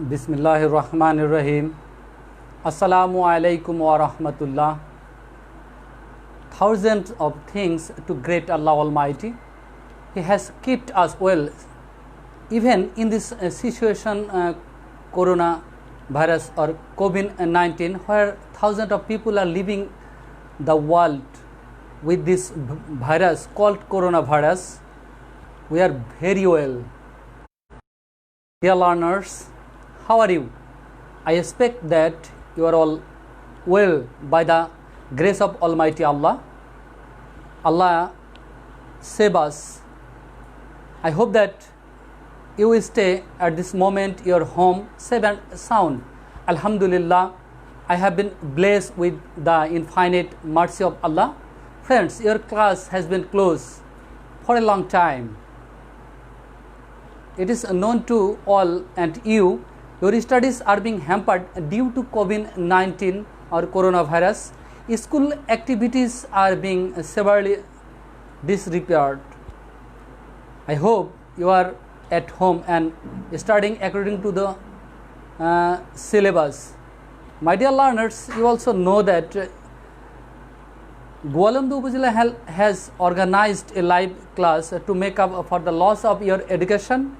Bismillahir Rahmanir Rahim. Assalamu alaikum wa rahmatullah. Thousands of thanks to great Allah Almighty. He has kept us well, even in this situation, coronavirus or COVID-19, where thousands of people are living the world with this virus called coronavirus. We are very well. Dear learners, how are you? I expect that you are all well by the grace of Almighty Allah. Allah save us. I hope that you will stay at this moment your home safe and sound. Alhamdulillah, I have been blessed with the infinite mercy of Allah. Friends, your class has been closed for a long time. It is known to all, and your studies are being hampered due to COVID-19 or coronavirus. School activities are being severely disrupted. I hope you are at home and studying according to the syllabus. My dear learners, you also know that Goalamdu Upazila has organized a live class to make up for the loss of your education.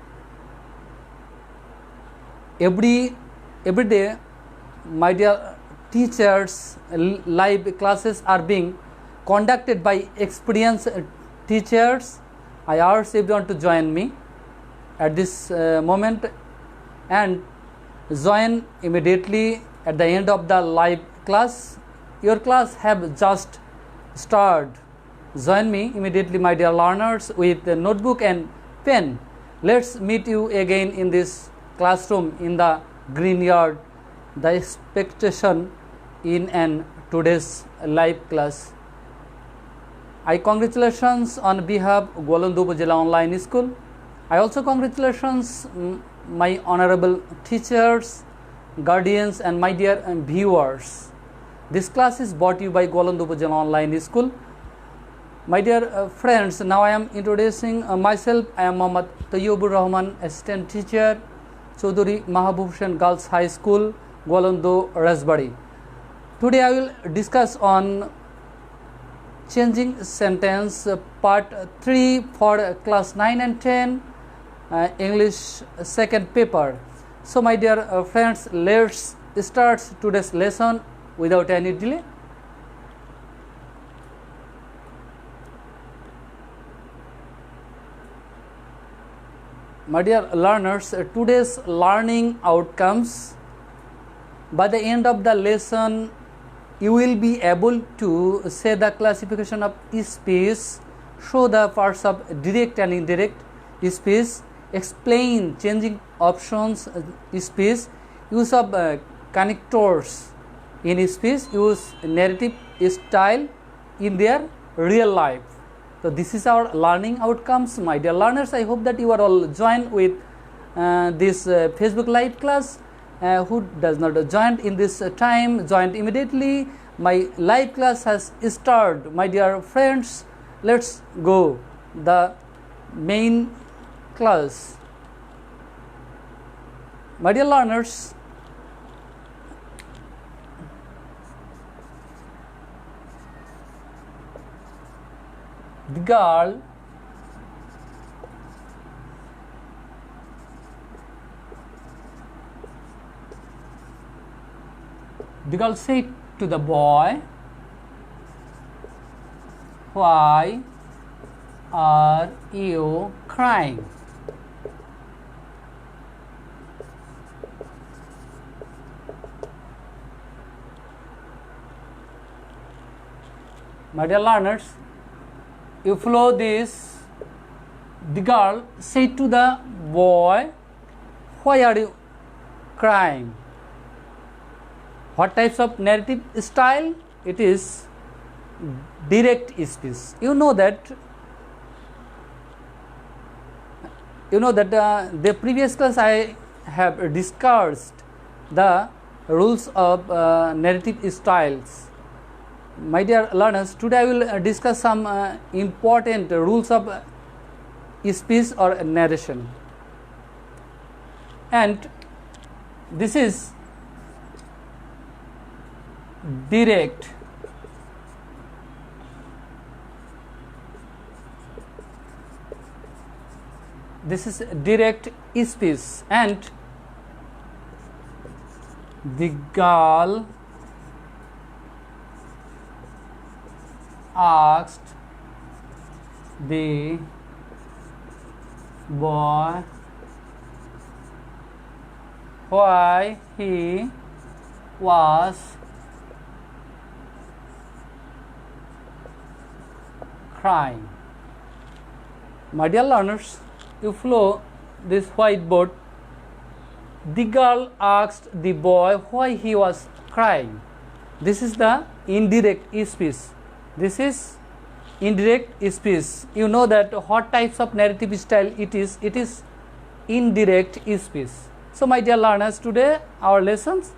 Every day, my dear teachers, live classes are being conducted by experienced teachers. I urge everyone to join me at this moment and join immediately at the end of the live class. Your class have just started. Join me immediately, my dear learners, with a notebook and pen. Let's meet you again in this classroom in the green yard. The expectation in an today's live class. I congratulations on behalf of Goalamdu Upazila Online School. I also congratulations my honorable teachers, guardians, and my dear viewers. This class is brought to you by Goalamdu Upazila Online School. My dear friends, now I am introducing myself. I am Muhammad Taibur Rahman, assistant teacher, Chaudhuri Mahabhushan Girls High School, Goalamdu, Rasbari. Today I will discuss on changing sentence part 3 for class 9 and 10 English second paper. So my dear friends, let's start today's lesson without any delay. My dear learners, today's learning outcomes. By the end of the lesson, you will be able to say the classification of speech, show the parts of direct and indirect speech, explain changing options speech, use of connectors in speech, use narrative style in their real life. So this is our learning outcomes, my dear learners. I hope that you are all joined with this Facebook live class. Who does not join in this time, join immediately. My live class has started, my dear friends. Let's go the main class. My dear learners, the girl said to the boy, "Why are you crying?" My dear learners, you follow this. The girl said to the boy, "Why are you crying?" What types of narrative style? It is direct speech. You know that the previous class I have discussed the rules of narrative styles. My dear learners, today I will discuss some important rules of speech or narration. And this is direct. This is direct speech, and the girl asked the boy why he was crying. My dear learners, you follow this whiteboard. The girl asked the boy why he was crying. This is the indirect speech. This is indirect speech. You know that what types of narrative style it is? It is indirect speech. So my dear learners, today our lessons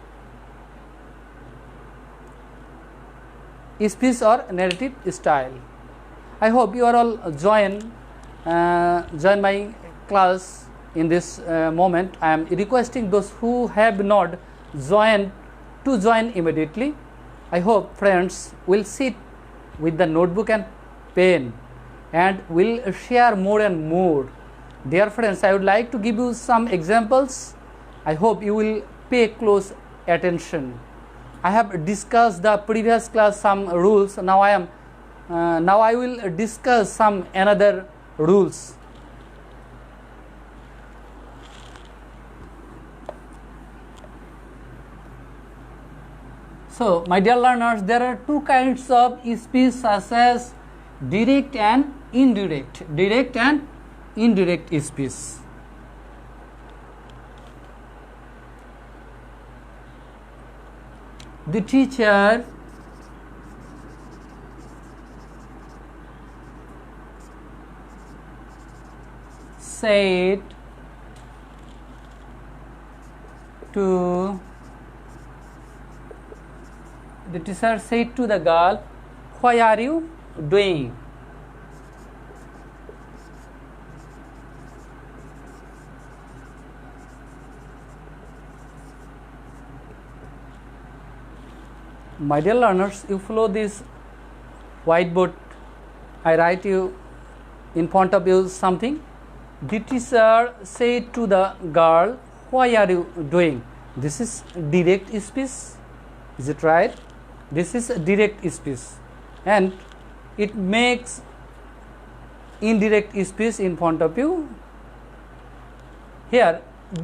speech or narrative style. I hope you are all join my class in this moment. I am requesting those who have not joined to join immediately. I hope friends will sit with the notebook and pen and will share more and more. Dear friends, I would like to give you some examples. I hope you will pay close attention. I have discussed the previous class some rules. Now I will discuss some another rules. So my dear learners, there are two kinds of speech such as direct and indirect. Direct and indirect speech. The teacher said to the girl, "What are you doing?" My dear learners, you follow this whiteboard. I write you in front of you something. The teacher said to the girl, "What are you doing?" This is direct speech. Is it right? This is direct speech, and it makes indirect speech in front of you. Here,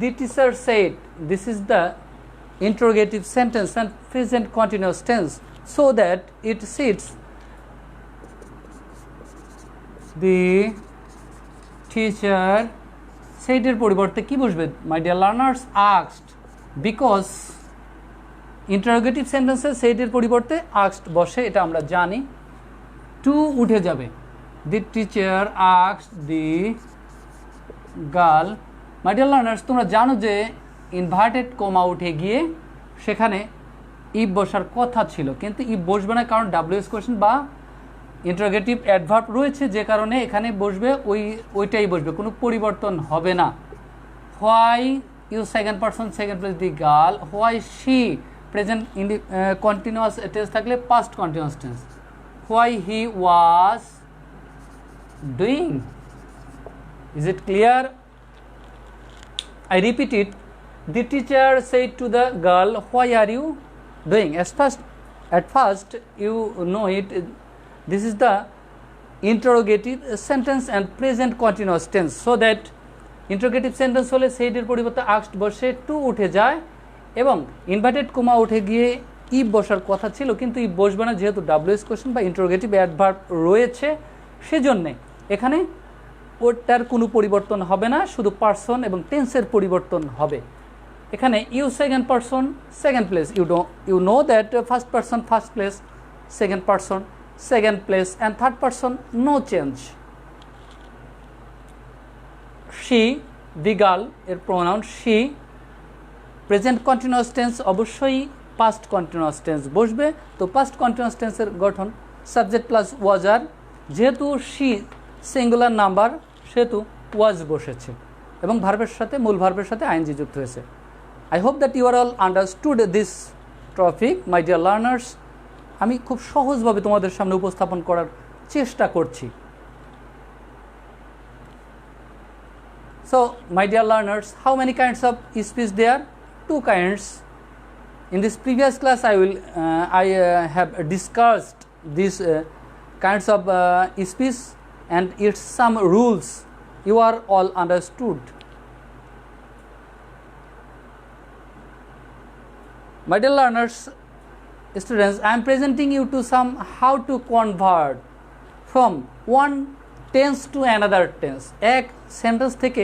the teacher said, this is the interrogative sentence and present continuous tense, so that it sits. The teacher said এর পরিবর্তে কি বসবে? My dear learners, asked, because interrogative sentences said এর পরিবর্তে asked বসে, এটা আমরা জানি। to উঠে যাবে। The teacher asked the girl. My dear learners, তোমরা জানো যে ইনভার্টেড কমা উঠে গিয়ে সেখানে ইফ বসার কথা ছিল, কিন্তু ইফ বসবে না, কারণ ডাব্লিউএস কোয়েশ্চেন বা ইন্টারোগেটিভ অ্যাডভার্ব রয়েছে, যে কারণে এখানে বসবে ওইটাই বসবে, কোনো পরিবর্তন হবে না। Why you second person second place the girl, why she present continuous tense থাকলে past continuous tense, why he was doing. Is it clear? I repeat it. The teacher said to the girl, "Why are you doing?" At first, you know it. This is the interrogative sentence and present continuous tense. So that interrogative sentence হলে said এর পরিবর্তে asked বসে to উঠে যায় এবং inverted comma উঠে গিয়ে if বসার কথা ছিল, কিন্তু if বসবে না, যেহেতু WS কোশ্চেন বা interrogative adverb রয়েছে, সেজন্য এখানে ওটার কোনো পরিবর্তন হবে না, শুধু পারসন এবং টেন্সের পরিবর্তন হবে। এখানে you second person second place, you know that first person first place, second person second place, and third person no change. She, the girl এর pronoun she, present continuous tense অবশ্যই পাস্ট কন্টিনিউয়াস টেন্স বসবে। তো past continuous টেন্সের গঠন subject plus was আর, যেহেতু she singular number সেহেতু ওয়াজ বসেছে এবং ভার্বের সাথে মূল ভার্বের সাথে আইএনজি যুক্ত হয়েছে। I hope that you are all understood this topic, my dear learners. আমি খুব সহজভাবে তোমাদের সামনে উপস্থাপন করার চেষ্টা করছি। So, my dear learners, how many kinds of speech there? 2 kinds. In this previous class, I have discussed these kinds of speech and its some rules. You are all understood. My dear learners, students, I am presenting you to some how to convert from one tense to another tense. এক sentence থেকে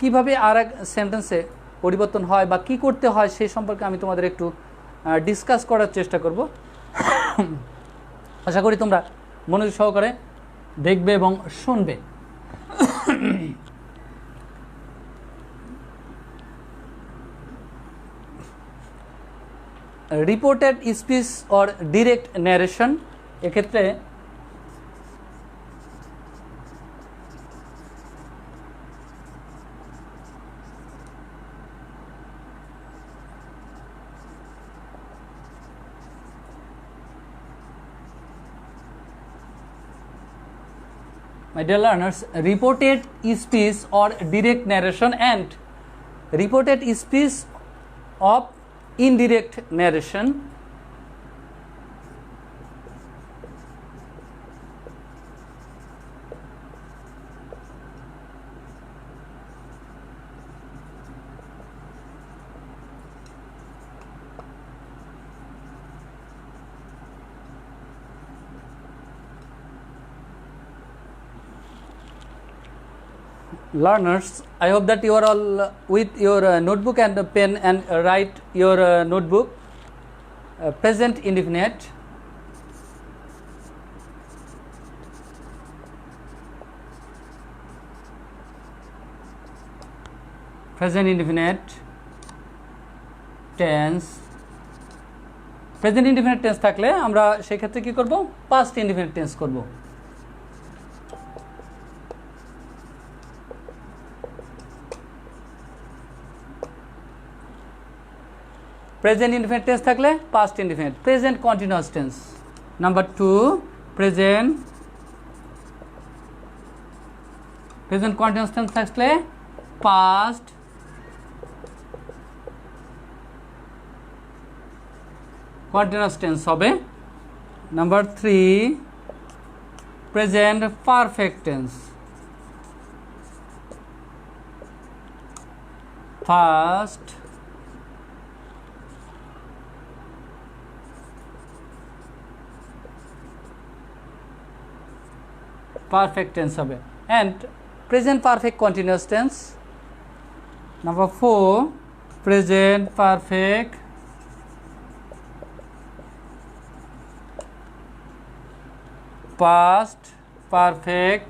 কিভাবে আরেক সেন্টেন্সে পরিবর্তন হয় বা কি করতে হয় সেই সম্পর্কে আমি তোমাদের একটু ডিসকাস করার চেষ্টা করব। আশা করি তোমরা মনোযোগ সহকারে দেখবে এবং শুনবে। Reported speech or direct narration, এক্ষেত্রে my dear learners, reported speech or direct narration and reported speech of indirect narration learners, I hope that you are all with your notebook and pen and write your notebook. Present indefinite, present indefinite tense, present indefinite tense থাকলে আমরা সেই ক্ষেত্রে কি করব, past indefinite tense করব। Present indefinite tense থাকলে past indefinite. Present continuous tense number 2, present continuous tense থাকলে past continuous tense হবে। Number 3, present perfect tense, first perfect tense হবে and present perfect continuous tense. Number 4, present perfect past perfect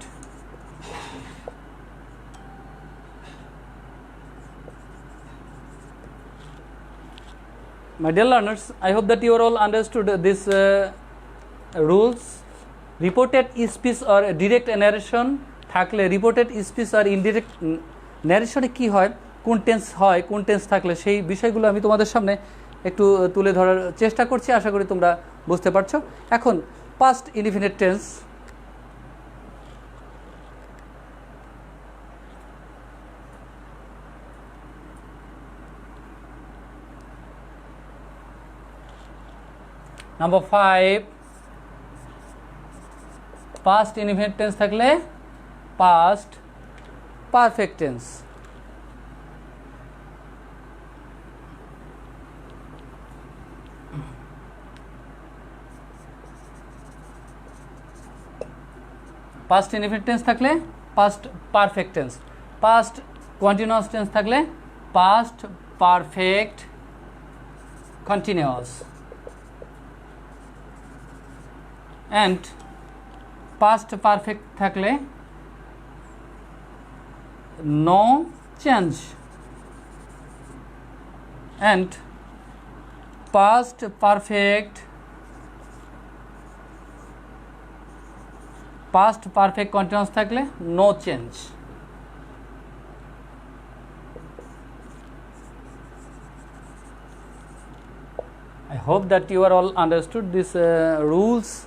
my dear learners, I hope that you are all understood this rules. Reported speech or direct narration থাকলে reported speech আর indirect ন্যারেশনে কী হয়, কোন tense হয়, কোন tense থাকলে সেই বিষয়গুলো আমি তোমাদের সামনে একটু তুলে ধরার চেষ্টা করছি। আশা করি তোমরা বুঝতে পারছো। এখন past indefinite tense, number 5, past indefinite tense থাকলে past perfect tense. Past indefinite tense থাকলে past perfect tense. Past continuous tense থাকলে past perfect continuous and past perfect থাকলে no change and past perfect continuous থাকলে no change। I hope that you are all understood these rules,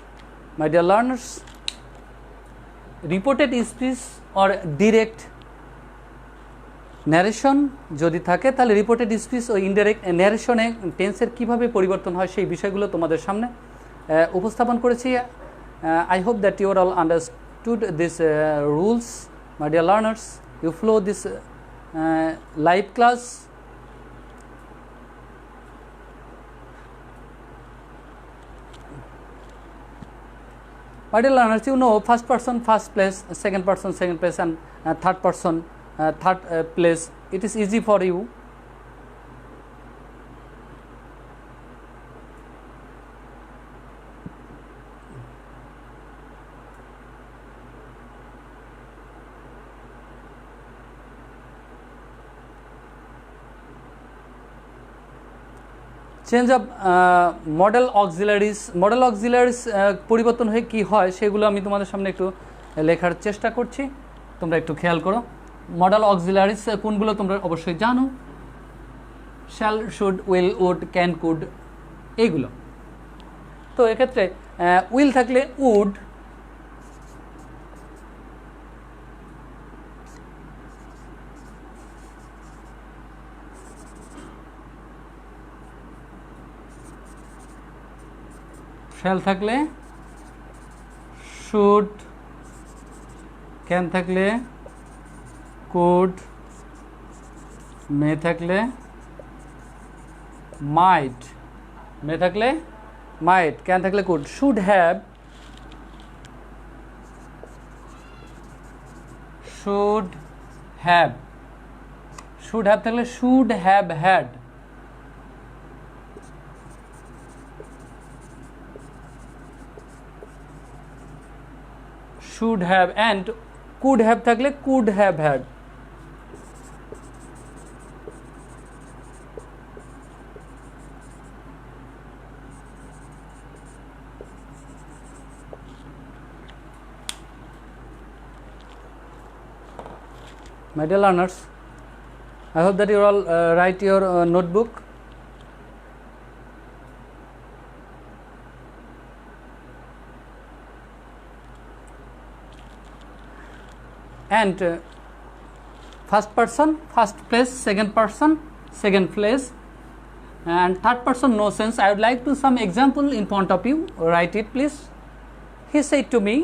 my dear learners. Reported speech or direct narration যদি থাকে তাহলে reported speech ও indirect ন্যারেশনে টেন্সের কীভাবে পরিবর্তন হয় সেই বিষয়গুলো তোমাদের সামনে উপস্থাপন করেছি। I hope that you are all understood these rules, my dear learners. You follow this live class. My dear learners, you know first person first place, second person second place, and third person third place. It is easy for you. Change of model auxiliaries পরিবর্তন হয়ে কী হয় সেগুলো আমি তোমাদের সামনে একটু লেখার চেষ্টা করছি, তোমরা একটু খেয়াল করো। মডেল অক্সিলারিজ কোনগুলো তোমরা অবশ্যই জানো, shall, should, will, would, can, could, এইগুলো। তো এক্ষেত্রে উইল থাকলে উড, শ্যাল থাকলে শুড, ক্যান থাকলে কুড, মে থাকলে মাইট, ক্যান থাকলে কুড। শুড হ্যাভ, থাকলে should have had, should have, and could have থাকলে could have had। My dear learners, I hope that you all write your notebook. And first person first place, second person second place, and third person no sense. I would like to some example in front of you. Write it please. He said to me,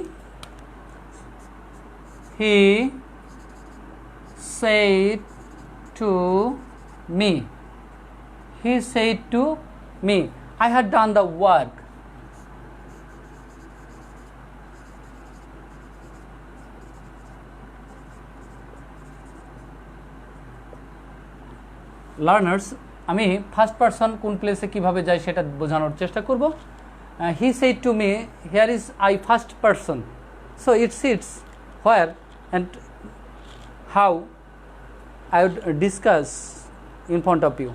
he said to me, I had done the work. Learners, আমি first person কোন প্লেসে কীভাবে যাই সেটা বোঝানোর চেষ্টা করব। He said to me, here is I first person, so it sits where and how I would discuss in front of you.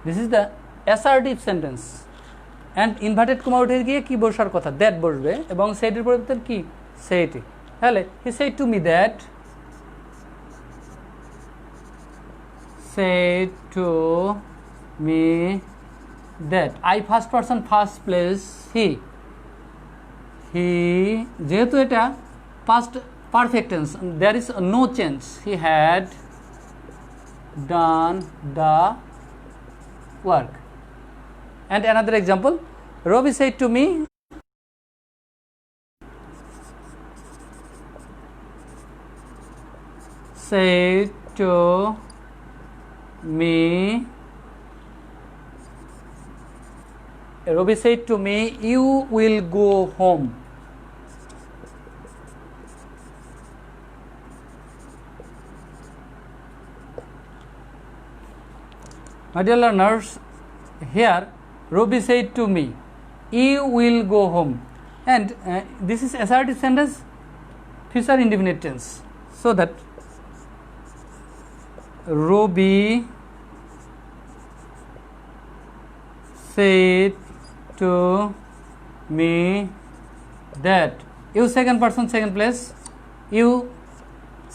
This is the assertive sentence, and inverted comma উঠে গিয়ে কী বসার কথা, দ্যাট বসবে, এবং সেটের পরিবর্তে কি সেইটি। তাহলে হি said to me that, said to me that, I first person first place, he যেহেতু এটা past perfect tense, there is no change, he had done the work. And another example, Robbie said to me, said to me, Robbie said to me, you will go home. My dear learners, here Robbie said to me, you will go home, and this is assertive sentence, future indefinite tense, so that Robbie said to me that, you second person second place, you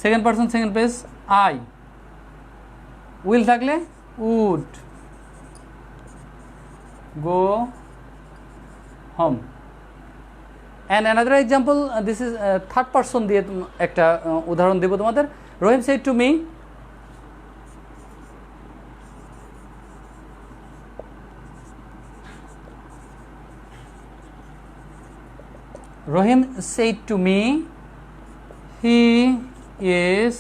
second person second place, I will থাকলে would, go home. And another example, this is third person দিয়ে একটা উদাহরণ দেব তোমাদের. Rahim said to me, Rahim said to me, he is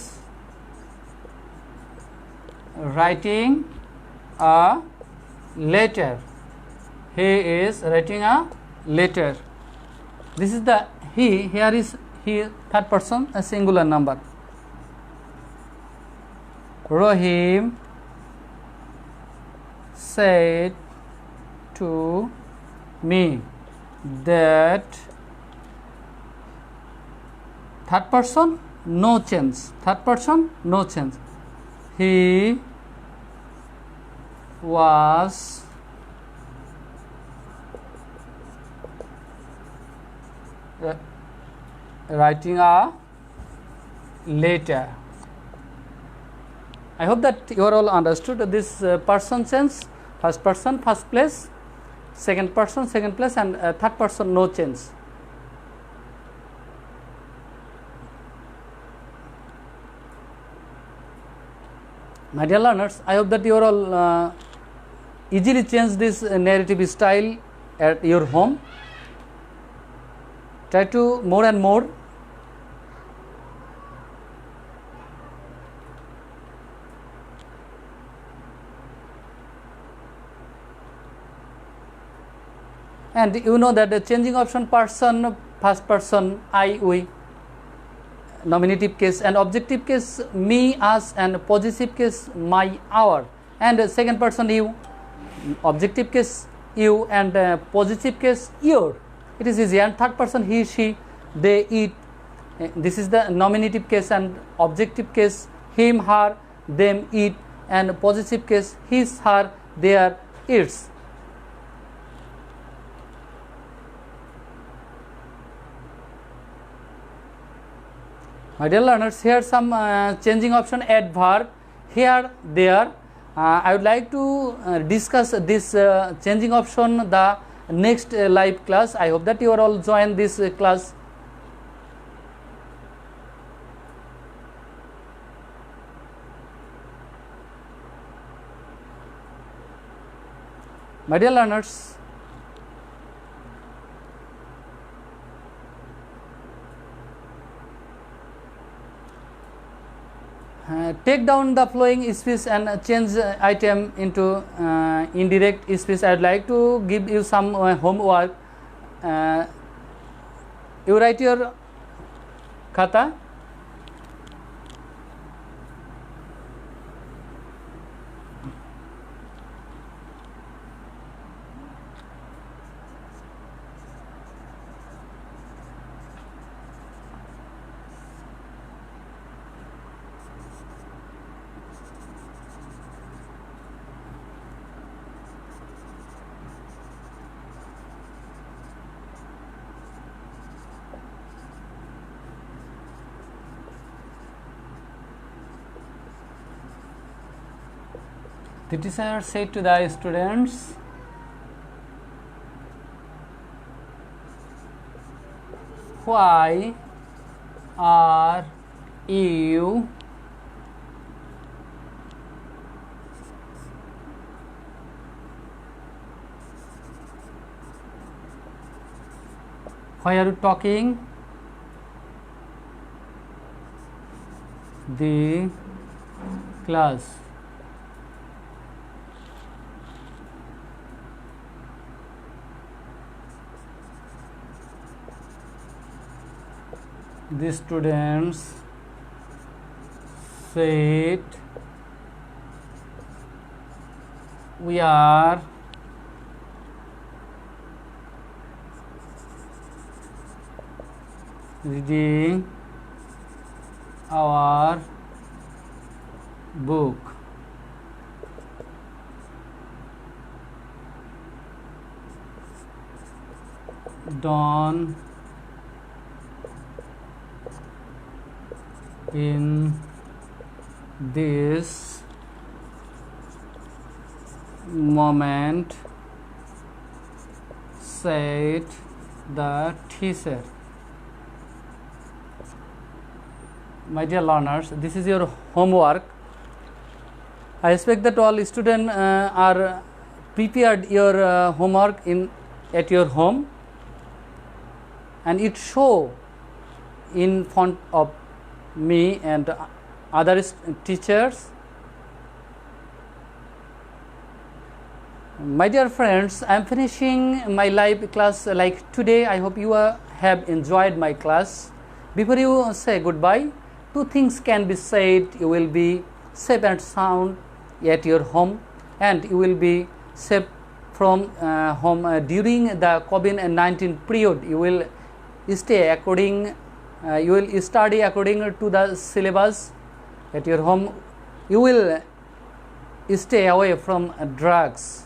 writing a letter. He is writing a letter. This is the he. Here is he, third person, a singular number. Rahim said to me that, third person, no change. Third person, no change. He was writing a letter. I hope that you are all understood this person change. First person, first place, second person, second place, and third person, no change. My dear learners, I hope that you are all easily change this narrative style at your home. Try to more and more. And you know that the changing option person, first person, I, we, nominative case, and objective case me, us, and possessive case my, our, and second person you, objective case you, and possessive case your. It is easy. And third person he, she, they, it. This is the nominative case, and objective case him, her, them, it, and possessive case his, her, their, its. My dear learners, here some changing option adverb here, there. I would like to discuss this changing option the next live class. I hope that you are all join this class. My dear learners, take down the flowing speech and change item into indirect speech. I would like to give you some homework. You write your khata. The teacher said to the students, why are you talking the class? The students said, we are reading our book. Done in this moment said the teacher. My dear learners, this is your homework. I expect that all students are prepared your homework at your home, and it show in front of me and other teachers. My dear friends, I am finishing my live class like today. I hope you have enjoyed my class. Before you say goodbye, two things can be said. You will be safe and sound at your home, and you will be safe from home during the COVID-19 period. You will stay according. You will study according to the syllabus at your home. You will stay away from drugs,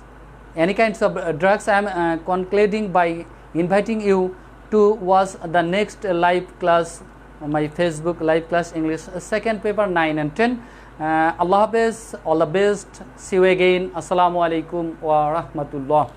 any kinds of drugs. I am concluding by inviting you to watch the next live class, my Facebook live class English second paper 9 and 10. Allah Hafiz, all the best. See you again. Assalamu alaikum wa rahmatullah.